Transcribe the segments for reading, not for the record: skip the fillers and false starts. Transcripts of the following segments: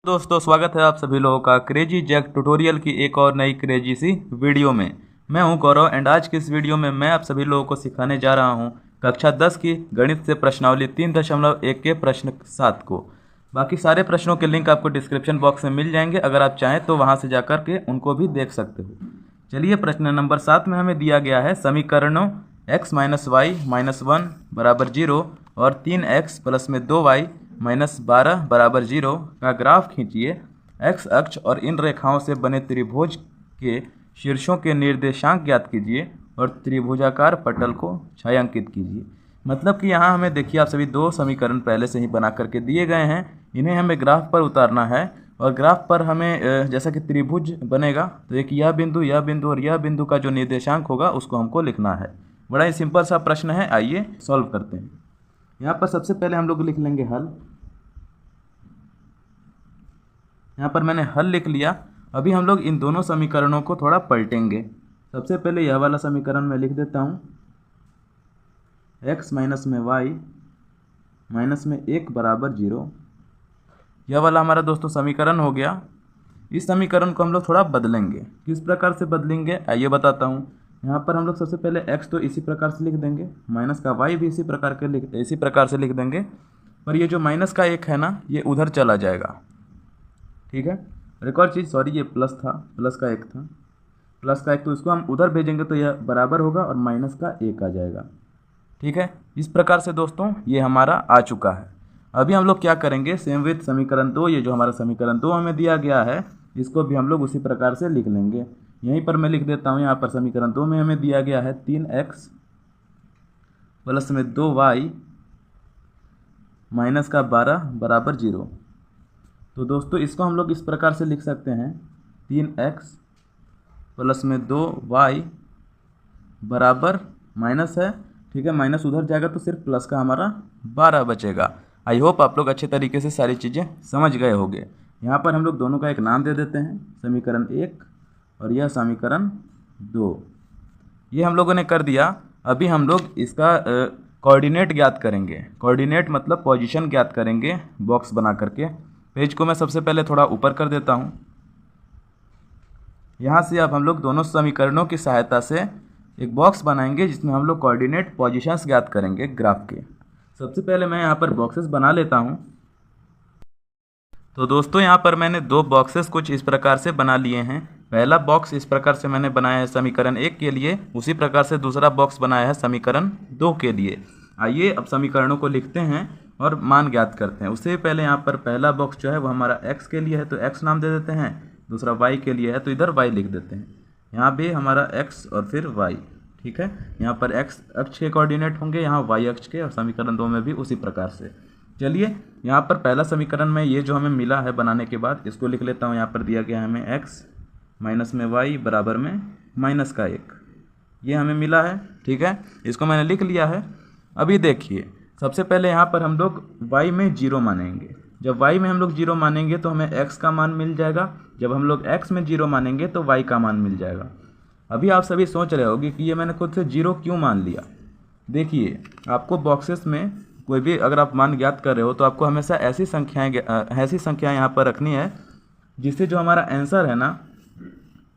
दोस्तों स्वागत है आप सभी लोगों का क्रेजी जैक ट्यूटोरियल की एक और नई क्रेजी सी वीडियो में। मैं हूं गौरव एंड आज की इस वीडियो में मैं आप सभी लोगों को सिखाने जा रहा हूं कक्षा 10 की गणित से प्रश्नावली 3.1 के प्रश्न 7 को। बाकी सारे प्रश्नों के लिंक आपको डिस्क्रिप्शन बॉक्स में मिल जाएंगे, अगर आप चाहें तो वहां से जाकर के उनको भी देख सकते हो। चलिए प्रश्न नंबर 7 में हमें दिया गया है समीकरणों x - y - 1 बराबर 0 और 3x प्लस में 2y -12 बराबर 0 का ग्राफ खींचिए। x अक्ष और इन रेखाओं से बने त्रिभुज के शीर्षों के निर्देशांक ज्ञात कीजिए और त्रिभुजाकार पटल को छायांकित कीजिए। मतलब कि यहाँ हमें देखिए आप सभी दो समीकरण पहले से ही बना करके दिए गए हैं, इन्हें हमें ग्राफ पर उतारना है और ग्राफ पर हमें जैसा कि त्रिभुज बनेगा तो एक यह बिंदु और यह बिंदु का जो निर्देशांक होगा उसको हमको लिखना है। बड़ा ही सिंपल सा प्रश्न है, आइए सॉल्व करते हैं। यहाँ पर सबसे पहले हम लोग लिख लेंगे हल। यहाँ पर मैंने हल लिख लिया। अभी हम लोग इन दोनों समीकरणों को थोड़ा पलटेंगे। सबसे पहले यह वाला समीकरण मैं लिख देता हूँ, x माइनस में y माइनस में 1 बराबर 0। यह वाला हमारा दोस्तों समीकरण हो गया। इस समीकरण को हम लोग थोड़ा बदलेंगे। किस प्रकार से बदलेंगे आइए बताता हूँ। यहाँ पर हम लोग सबसे पहले x तो इसी प्रकार से लिख देंगे, माइनस का y भी इसी प्रकार से लिख देंगे, पर ये जो माइनस का 1 है ना ये उधर चला जाएगा। ठीक है, और एक और चीज़, सॉरी ये प्लस था, प्लस का 1 था, प्लस का 1 तो इसको हम उधर भेजेंगे तो यह बराबर होगा और माइनस का 1 आ जाएगा। ठीक है, इस प्रकार से दोस्तों ये हमारा आ चुका है। अभी हम लोग क्या करेंगे, सेम विथ समीकरण 2, ये जो हमारा समीकरण 2 हमें दिया गया है इसको भी हम लोग उसी प्रकार से लिख लेंगे। यहीं पर मैं लिख देता हूँ, यहाँ पर समीकरण 2 में हमें दिया गया है 3x प्लस में 2y माइनस का 12 बराबर 0। तो दोस्तों इसको हम लोग इस प्रकार से लिख सकते हैं, 3x प्लस में 2y बराबर माइनस है, ठीक है, माइनस उधर जाएगा तो सिर्फ प्लस का हमारा 12 बचेगा। आई होप आप लोग अच्छे तरीके से सारी चीज़ें समझ गए होंगे। यहाँ पर हम लोग दोनों का एक नाम दे देते हैं, समीकरण 1 और यह समीकरण 2। ये हम लोगों ने कर दिया। अभी हम लोग इसका कोऑर्डिनेट ज्ञात करेंगे। कोऑर्डिनेट मतलब पोजीशन ज्ञात करेंगे बॉक्स बना करके। पेज को मैं सबसे पहले थोड़ा ऊपर कर देता हूँ। यहाँ से अब हम लोग दोनों समीकरणों की सहायता से एक बॉक्स बनाएंगे जिसमें हम लोग कोऑर्डिनेट पोजीशंस ज्ञात करेंगे ग्राफ के। सबसे पहले मैं यहाँ पर बॉक्सेस बना लेता हूँ। तो दोस्तों यहाँ पर मैंने दो बॉक्सेस कुछ इस प्रकार से बना लिए हैं। पहला बॉक्स इस प्रकार से मैंने बनाया है समीकरण 1 के लिए, उसी प्रकार से दूसरा बॉक्स बनाया है समीकरण 2 के लिए। आइए अब समीकरणों को लिखते हैं और मान ज्ञात करते हैं। उससे पहले यहाँ पर पहला बॉक्स जो है वो हमारा x के लिए है तो x नाम दे देते हैं, दूसरा y के लिए है तो इधर y लिख देते हैं। यहाँ भी हमारा x और फिर y, ठीक है। यहाँ पर x अक्ष के कोऑर्डिनेट होंगे, यहाँ y अक्ष के, और समीकरण 2 में भी उसी प्रकार से। चलिए यहाँ पर पहला समीकरण में ये जो हमें मिला है बनाने के बाद इसको लिख लेता हूँ। यहाँ पर दिया गया है हमें x माइनस में y बराबर में माइनस का 1, ये हमें मिला है, ठीक है। इसको मैंने लिख लिया है। अभी देखिए सबसे पहले यहाँ पर हम लोग y में 0 मानेंगे। जब y में हम लोग 0 मानेंगे तो हमें x का मान मिल जाएगा, जब हम लोग x में 0 मानेंगे तो y का मान मिल जाएगा। अभी आप सभी सोच रहे होंगे कि ये मैंने खुद से 0 क्यों मान लिया। देखिए आपको बॉक्सेस में कोई भी अगर आप मान ज्ञात कर रहे हो तो आपको हमेशा ऐसी संख्याएं यहाँ पर रखनी है जिससे जो हमारा आंसर है ना,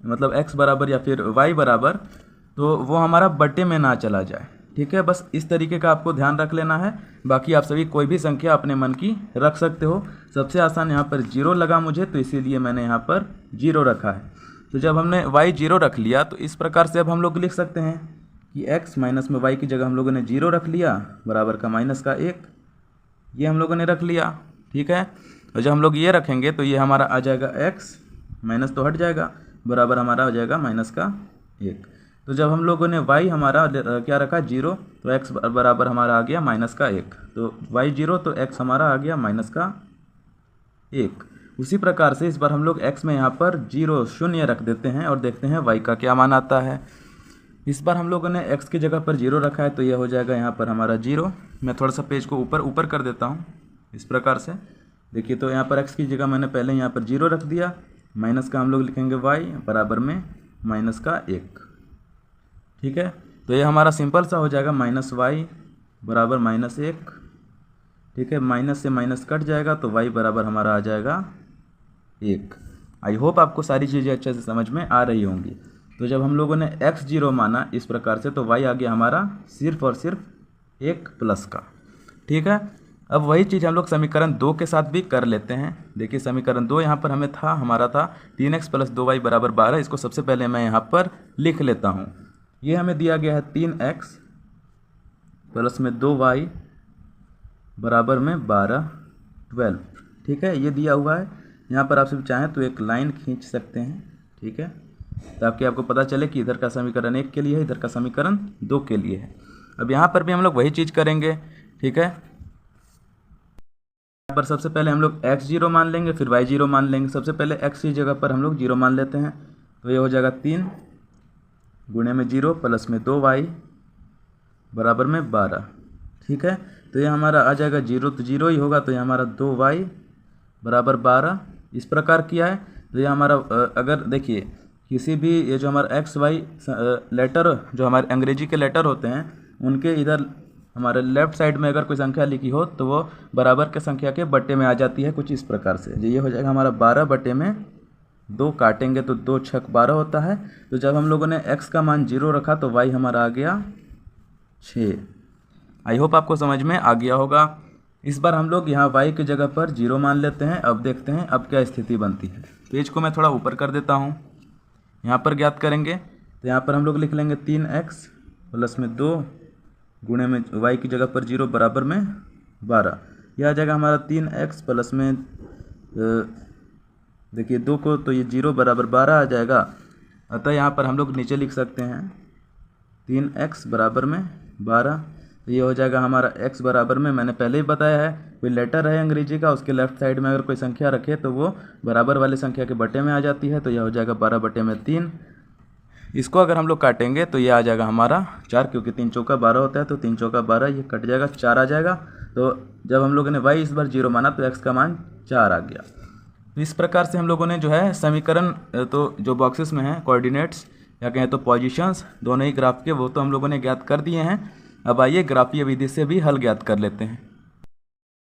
मतलब x बराबर या फिर y बराबर, तो वो हमारा बट्टे में ना चला जाए, ठीक है। बस इस तरीके का आपको ध्यान रख लेना है। बाकी आप सभी कोई भी संख्या अपने मन की रख सकते हो। सबसे आसान यहाँ पर 0 लगा मुझे तो इसीलिए मैंने यहाँ पर 0 रखा है। तो जब हमने y 0 रख लिया तो इस प्रकार से अब हम लोग लिख सकते हैं कि x माइनस में y की जगह हम लोगों ने 0 रख लिया बराबर का माइनस का 1, ये हम लोगों ने रख लिया, ठीक है। और जब हम लोग ये रखेंगे तो ये हमारा आ जाएगा x, माइनस तो हट जाएगा, बराबर हमारा हो जाएगा माइनस का 1। तो जब हम लोगों ने y हमारा क्या रखा 0 तो x बराबर हमारा आ गया माइनस का 1, तो y 0 तो x हमारा आ गया माइनस का 1। उसी प्रकार से इस बार हम लोग x में यहाँ पर 0 रख देते हैं और देखते हैं y का क्या मान आता है। इस बार हम लोगों ने x की जगह पर 0 रखा है तो यह हो जाएगा यहाँ पर हमारा 0। मैं थोड़ा सा पेज को ऊपर कर देता हूँ इस प्रकार से। देखिए तो यहाँ पर x की जगह मैंने पहले यहाँ पर 0 रख दिया, माइनस का हम लोग लिखेंगे y बराबर में माइनस का 1, ठीक है। तो ये हमारा सिंपल सा हो जाएगा माइनस y बराबर माइनस 1, ठीक है। माइनस से माइनस कट जाएगा तो y बराबर हमारा आ जाएगा 1। आई होप आपको सारी चीज़ें अच्छे से समझ में आ रही होंगी। तो जब हम लोगों ने x0 माना इस प्रकार से, तो y आ गया हमारा सिर्फ और सिर्फ 1 प्लस का। ठीक है, अब वही चीज़ हम लोग समीकरण 2 के साथ भी कर लेते हैं। देखिए समीकरण 2 यहाँ पर हमारा था 3x + 2y = 12। इसको सबसे पहले मैं यहाँ पर लिख लेता हूँ। ये हमें दिया गया है 3x प्लस में 2y बराबर में 12। ठीक है, ये दिया हुआ है। यहाँ पर आप सब चाहें तो एक लाइन खींच सकते हैं। ठीक है, ताकि आपको पता चले कि इधर का समीकरण 1 के लिए है, इधर का समीकरण 2 के लिए है। अब यहाँ पर भी हम लोग वही चीज़ करेंगे। ठीक है, यहाँ पर सबसे पहले हम लोग x0 मान लेंगे, फिर y0 मान लेंगे। सबसे पहले x की जगह पर हम लोग 0 मान लेते हैं, तो ये हो जाएगा 3 गुणे में 0 प्लस में 2y बराबर में 12। ठीक है, तो ये हमारा आ जाएगा 0, तो 0 ही होगा, तो ये हमारा 2y बराबर 12 इस प्रकार किया है। तो ये हमारा अगर देखिए किसी भी ये जो हमारा एक्स वाई लेटर जो हमारे अंग्रेजी के लेटर होते हैं, उनके इधर हमारे लेफ्ट साइड में अगर कोई संख्या लिखी हो तो वो बराबर के संख्या के बट्टे में आ जाती है, कुछ इस प्रकार से। ये हो जाएगा हमारा 12 बट्टे में 2 काटेंगे तो 2 छक 12 होता है। तो जब हम लोगों ने x का मान 0 रखा तो y हमारा आ गया 6। आई होप आपको समझ में आ गया होगा। इस बार हम लोग यहाँ y की जगह पर 0 मान लेते हैं। अब देखते हैं अब क्या स्थिति बनती है। पेज को मैं थोड़ा ऊपर कर देता हूँ, यहाँ पर ज्ञात करेंगे। तो यहाँ पर हम लोग लिख लेंगे 3x प्लस में 2 गुणे में y की जगह पर 0 बराबर में 12। यह आ जाएगा हमारा 3x प्लस में देखिए 2 को, तो ये 0 बराबर 12 आ जाएगा। अतः यहाँ पर हम लोग नीचे लिख सकते हैं 3x बराबर में 12। तो ये हो जाएगा हमारा x बराबर में, मैंने पहले ही बताया है, कोई लेटर है अंग्रेजी का, उसके लेफ्ट साइड में अगर कोई संख्या रखे तो वो बराबर वाली संख्या के बट्टे में आ जाती है। तो यह हो जाएगा 12 बट्टे में 3। इसको अगर हम लोग काटेंगे तो ये आ जाएगा हमारा 4, क्योंकि 3 चौका 12 होता है, तो 3 चौका 12, ये कट जाएगा, 4 आ जाएगा। तो जब हम लोगों ने y इस बार 0 माना तो x का मान 4 आ गया। तो इस प्रकार से हम लोगों ने जो है समीकरण, तो जो बॉक्सेस में है कोऑर्डिनेट्स या कहें तो पोजीशंस दोनों ही ग्राफ के, वो तो हम लोगों ने ज्ञात कर दिए हैं। अब आइए ग्राफीय विधि से भी हल ज्ञात कर लेते हैं।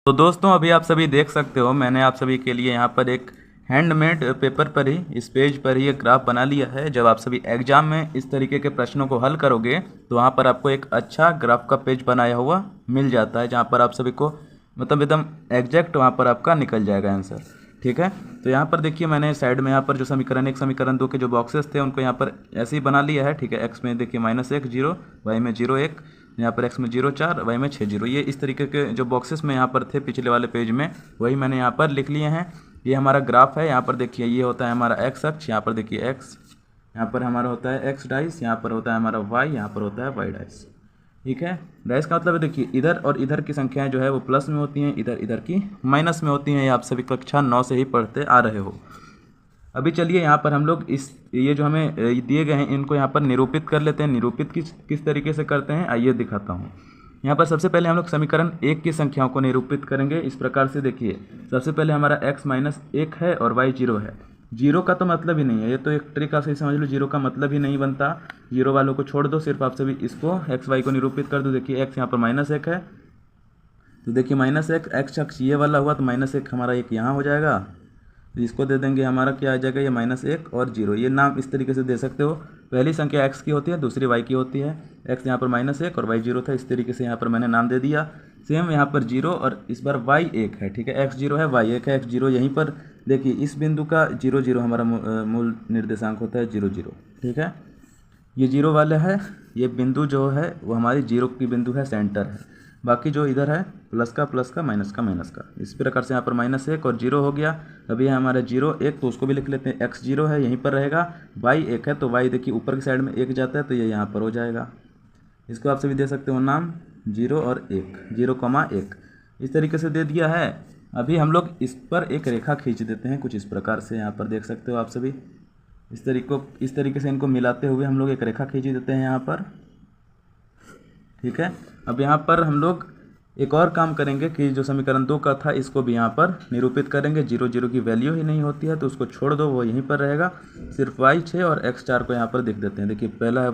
तो दोस्तों अभी आप सभी देख सकते हो, मैंने आप सभी के लिए यहाँ पर एक हैंडमेड पेपर पर ही, इस पेज पर ही एक ग्राफ बना लिया है। जब आप सभी एग्जाम में इस तरीके के प्रश्नों को हल करोगे तो वहाँ पर आपको एक अच्छा ग्राफ का पेज बनाया हुआ मिल जाता है, जहाँ पर आप सभी को मतलब एकदम एग्जैक्ट वहाँ पर आपका निकल जाएगा आंसर। ठीक है, तो यहाँ पर देखिए मैंने साइड में यहाँ पर जो समीकरण 1 समीकरण 2 के जो बॉक्सेस थे उनको यहाँ पर ऐसे ही बना लिया है। ठीक है, x में देखिए -1 0, y में 0 1, यहाँ पर x में 0 4, y में 6 0। ये इस तरीके के जो बॉक्सेस में यहाँ पर थे पिछले वाले पेज में, वही मैंने यहाँ पर लिख लिए हैं। ये हमारा ग्राफ है। यहाँ पर देखिए ये होता है हमारा x अक्ष, यहाँ पर देखिए x, यहाँ पर हमारा होता है x डाइस, यहाँ पर होता है हमारा y, यहाँ पर होता है y डाइस। ठीक है, डाइस का मतलब है देखिए इधर और इधर की संख्याएं जो है वो प्लस में होती हैं, इधर इधर की माइनस में होती हैं। ये आप सभी कक्षा 9 से ही पढ़ते आ रहे हो। अभी चलिए यहाँ पर हम लोग ये जो हमें दिए गए हैं इनको यहाँ पर निरूपित कर लेते हैं। निरूपित किस तरीके से करते हैं आइए दिखाता हूँ। यहाँ पर सबसे पहले हम लोग समीकरण 1 की संख्याओं को निरूपित करेंगे इस प्रकार से। देखिए सबसे पहले हमारा x - 1 है और y 0 है। 0 का तो मतलब ही नहीं है, ये तो एक ट्रिक आप सही समझ लो, 0 का मतलब ही नहीं बनता। 0 वालों को छोड़ दो, सिर्फ आप सभी इसको x y को निरूपित कर दो। देखिए x यहाँ पर -1 है, तो देखिए -1 x अक्ष ये वाला हुआ, तो -1 हमारा एक यहाँ हो जाएगा, तो इसको दे देंगे हमारा क्या आ जाएगा, ये -1 और 0। ये नाम इस तरीके से दे सकते हो। पहली संख्या x की होती है, दूसरी y की होती है। x यहाँ पर -1 और y 0 था, इस तरीके से यहाँ पर मैंने नाम दे दिया। सेम यहाँ पर 0 और इस बार y 1 है। ठीक है, x 0 है, y 1 है। x 0 यहीं पर देखिए इस बिंदु का 0 0 हमारा मूल निर्देशांक होता है 0 0। ठीक है, ये 0 वाला है, ये बिंदु जो है वो हमारी 0 की बिंदु है, सेंटर है। बाकी जो इधर है प्लस का माइनस का। इस प्रकार से यहाँ पर -1 और 0 हो गया। अभी है हमारा 0 1, तो उसको भी लिख लेते हैं। x 0 है, यहीं पर रहेगा। y 1 है, तो y देखिए ऊपर की साइड में 1 जाता है, तो ये यहाँ पर हो जाएगा। इसको आप सभी दे सकते हो नाम 0 और 1, 0,1 इस तरीके से दे दिया है। अभी हम लोग इस पर एक रेखा खींच देते हैं कुछ इस प्रकार से। यहाँ पर देख सकते हो आप सभी, इस तरीके से इनको मिलाते हुए हम लोग एक रेखा खींच देते हैं यहाँ पर। ठीक है, अब यहाँ पर हम लोग एक और काम करेंगे कि जो समीकरण 2 का था इसको भी यहाँ पर निरूपित करेंगे। 0 0 की वैल्यू ही नहीं होती है, तो उसको छोड़ दो, वो यहीं पर रहेगा। सिर्फ y 6 और x 4 को यहाँ पर लिख देते हैं। देखिए पहला है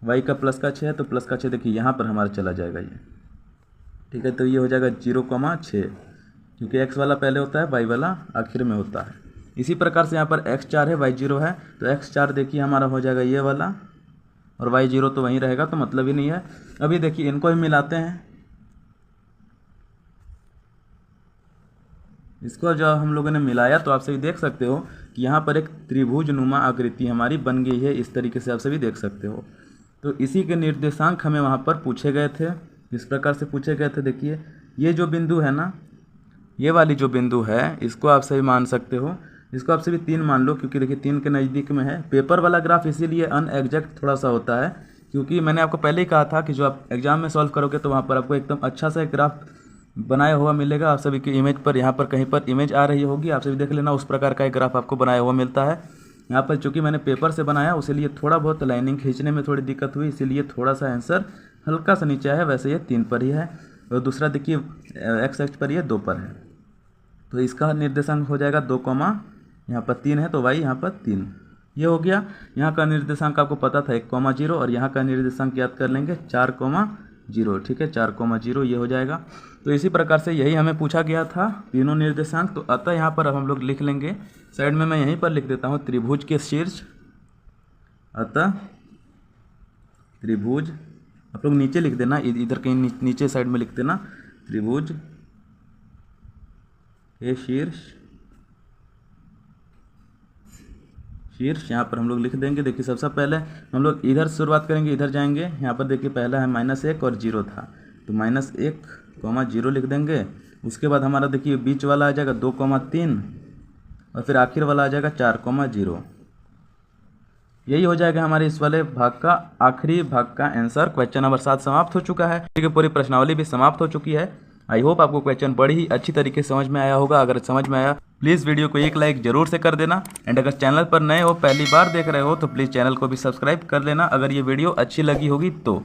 y का +6 है, तो +6 देखिए यहाँ पर हमारा चला जाएगा ये। ठीक है, तो ये हो जाएगा 0,6, क्योंकि x वाला पहले होता है, y वाला आखिर में होता है। इसी प्रकार से यहाँ पर x4 है, y0 है, तो x4 देखिए हमारा हो जाएगा ये वाला, और y0 तो वहीं रहेगा, तो मतलब ही नहीं है। अभी देखिए इनको ही मिलाते हैं। इसको जब हम लोगों ने मिलाया तो आप सभी देख सकते हो कि यहाँ पर एक त्रिभुज नुमा आकृति हमारी बन गई है। इस तरीके से आप सभी देख सकते हो। तो इसी के निर्देशांक हमें वहाँ पर पूछे गए थे, इस प्रकार से पूछे गए थे। देखिए ये जो बिंदु है ना, ये वाली जो बिंदु है, इसको आप सभी मान सकते हो, इसको आप सभी 3 मान लो, क्योंकि देखिए 3 के नज़दीक में है। पेपर वाला ग्राफ इसीलिए अनएग्जैक्ट थोड़ा सा होता है, क्योंकि मैंने आपको पहले ही कहा था कि जो आप एग्जाम में सॉल्व करोगे तो वहाँ पर आपको एकदम अच्छा सा एक ग्राफ बनाया हुआ मिलेगा। आप सभी की इमेज पर यहाँ पर कहीं पर इमेज आ रही होगी, आप सभी देख लेना, उस प्रकार का एक ग्राफ आपको बनाया हुआ मिलता है। यहाँ पर चूँकि मैंने पेपर से बनाया उसीलिए थोड़ा बहुत लाइनिंग खींचने में थोड़ी दिक्कत हुई, इसीलिए थोड़ा सा आंसर हल्का सा नीचे है। वैसे ये 3 पर ही है, और दूसरा देखिए x अक्ष पर ये 2 पर है, तो इसका निर्देशांक हो जाएगा 2, यहाँ पर 3 है तो y यहाँ पर 3। ये हो गया। यहाँ का निर्देशांक आपको पता था 1, 0, और यहाँ का निर्देशांक याद कर लेंगे 4, 0। ठीक है, 4, 0 ये हो जाएगा। तो इसी प्रकार से यही हमें पूछा गया था, तीनों निर्देशांक। तो अतः यहाँ पर अब हम लोग लिख लेंगे, साइड में मैं यहीं पर लिख देता हूँ, त्रिभुज के शीर्ष, अतः त्रिभुज, आप लोग नीचे लिख देना, इधर कहीं नीचे साइड में लिख देना, त्रिभुज के शीर्ष, यहाँ पर हम लोग लिख देंगे। देखिए सबसे पहले हम लोग इधर शुरुआत करेंगे, इधर जाएंगे। यहाँ पर देखिए पहला है -1 और 0 था, तो -1, 0 लिख देंगे। उसके बाद हमारा देखिए बीच वाला आ जाएगा 2, 3, और फिर आखिर वाला आ जाएगा 4, 0। यही हो जाएगा हमारे इस वाले भाग का आखिरी भाग का आंसर। क्वेश्चन नंबर 7 समाप्त हो चुका है। ठीक है, पूरी प्रश्नावली भी समाप्त हो चुकी है। आई होप आपको क्वेश्चन बड़ी ही अच्छी तरीके से समझ में आया होगा। अगर समझ में आया प्लीज़ वीडियो को एक लाइक जरूर से कर देना, एंड अगर चैनल पर नए हो, पहली बार देख रहे हो, तो प्लीज़ चैनल को भी सब्सक्राइब कर लेना अगर ये वीडियो अच्छी लगी होगी तो।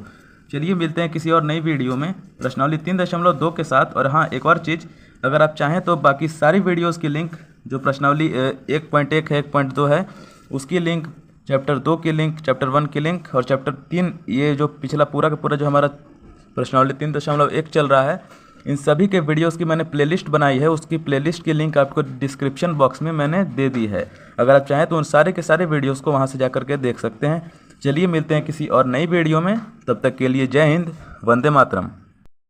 चलिए मिलते हैं किसी और नई वीडियो में प्रश्नावली 3.2 के साथ। और हाँ, एक और चीज़, अगर आप चाहें तो बाकी सारी वीडियोज़ की लिंक, जो प्रश्नावली 1.1 है, 1.2 है, उसकी लिंक, चैप्टर 2 की लिंक, चैप्टर 1 की लिंक, और चैप्टर 3 ये जो पिछला पूरा का पूरा जो हमारा प्रश्नावली 3.1 चल रहा है, इन सभी के वीडियोस की मैंने प्लेलिस्ट बनाई है। उसकी प्लेलिस्ट की लिंक आपको डिस्क्रिप्शन बॉक्स में मैंने दे दी है। अगर आप चाहें तो उन सारे के सारे वीडियोस को वहां से जाकर के देख सकते हैं। चलिए मिलते हैं किसी और नई वीडियो में, तब तक के लिए जय हिंद, वंदे मातरम।